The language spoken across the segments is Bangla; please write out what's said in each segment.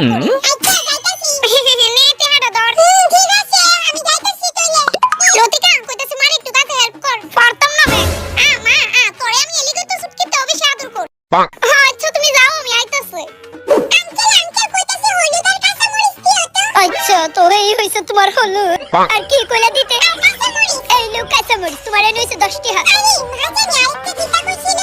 আচ্ছা যাইতাছি নেটে হাড়া ধর ঠিক আছে আমি যাইতাছি তাইলে লতিকা কইতাছি মার একটু কাছে হেল্প কর পারতাম না বে মা তোরে আমি এলিগো তো সুটকিতে অবশ্যই আদর কর হ্যাঁ আচ্ছা তুমি যাও আমি আইতাছি আঙ্কেল কইতাছি হলুদের কাঁচা মরিচ কি হতো আচ্ছা তো এই হইছে তোমার হলুদ আর কি কইলা দিতে কাঁচা মরিচ এই লো কাঁচা মরিচ তোমার এনে হইছে 10 টাকা আরে ভাজা নাই আরেকটা দিতা কইছিল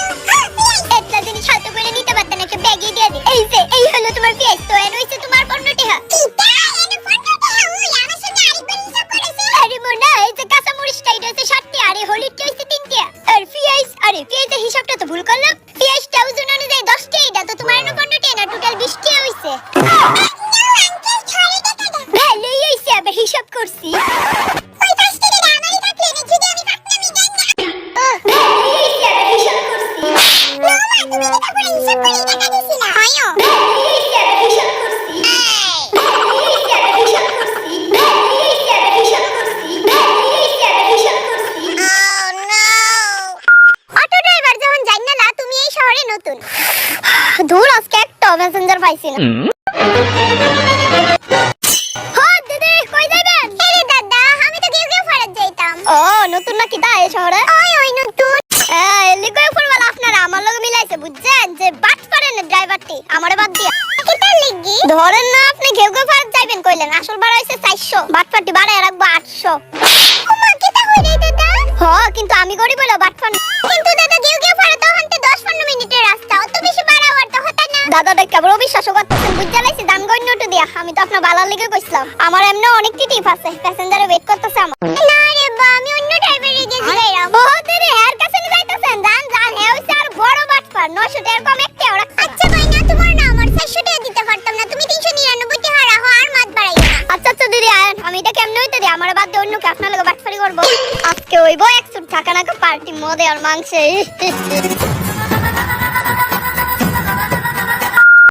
একটা জিনিস হাতে করে নিতে পারতে না একটা ব্যাগে দিয়ে দি এই যে এই হলো তোমার পেঁয়াজ তো এনে হইছে তোমার 15 টাকা কিটা এনে 15 টাকা ওই আমার সামনে আরেকবার হিসাব করেছে আরে মোনা এই যে কাঁচা মরিচটা এটা হইছে 60 টাকা আরে হলুদটা হইছে 3 টাকা আর পেঁয়াজ আরে পেঁয়াজের হিসাবটা তো ভুল করলাম পেঁয়াজটা ওজন অনুযায়ী 10 টাকা এটা তো তোমার এনে 15 টাকা না টোটাল 20 টাকা হইছে ভালোই হইছে আমি হিসাব করছি ওই 5 টাকা আমারই থাকলে না যদি আমি ফাকনামি দেন না ভালোই হইছে আমি হিসাব করছি না তুমি এটা করে হিসাব করে টাকা দিছিলা আয়ো ভালোই হইছে আমি হিসাব করছি ভালোই হইছে আমি হিসাব করছি ভালোই হইছে আমি হিসাব করছি ভালোই হইছে আমি হিসাব করছি ও নো অটো ড্রাইভার যখন জানি না তুমি এই শহরে নতুন দূর আজকে একটা প্যাসেঞ্জার পাইছি না নতুন নাকি তা এই শহরে ওই নতুন লিগয় ফুলওয়ালা আপনারা আমার লগে মিলাইছে বুঝছেন যে বাট পারেন ড্রাইভারটি আমারে বাদ দিয়া কিটা লাগি ধরেন না আপনি ঘেউ ফারাত যাইবেন কইলেন আসল ভাড়া হইছে 400 বাটপাটি বাড়ায় রাখবো 800 ওমা কিটা হই রে দাদা কিন্তু আমি গরিব হলো বাটপান কিন্তু দাদা ঘেউ ফারাত তো হাঁটতে 10-15 মিনিটের রাস্তা অত বেশি ভাড়া হওয়াটা হতা না দাদা দেখ কেবল অবিশ্বাস করতেছেন বুঝালাইছি দাম গণ্য তো দিয়া আমি তো আপনার বালার লিগে কইছিলাম আমার এমনি অনেক টিপ আছে প্যাসেঞ্জারে ওয়েট করতেছে আমার না রে বা আমি অন্য ড্রাইভারে গেছি গাইরা বহুত রে এর কাছে নি যাইতাছেন জান হে হইছে আর বড় বাটপার 900 টাকার কম একটা ওরা আচ্ছা ভাই না তোমার না আমার 400 টাকা দিতে পারতাম না তুমি 399 টাকা রাখো আর মাত বাড়াইও না আচ্ছা দিদি আয় আমি এটা কেমনে হইতে দি আমার বাদ দিয়ে অন্য কে আপনার লগে বাটপারি করব আজকে হইবো 100 টাকা না পার্টি মদে আর মাংসে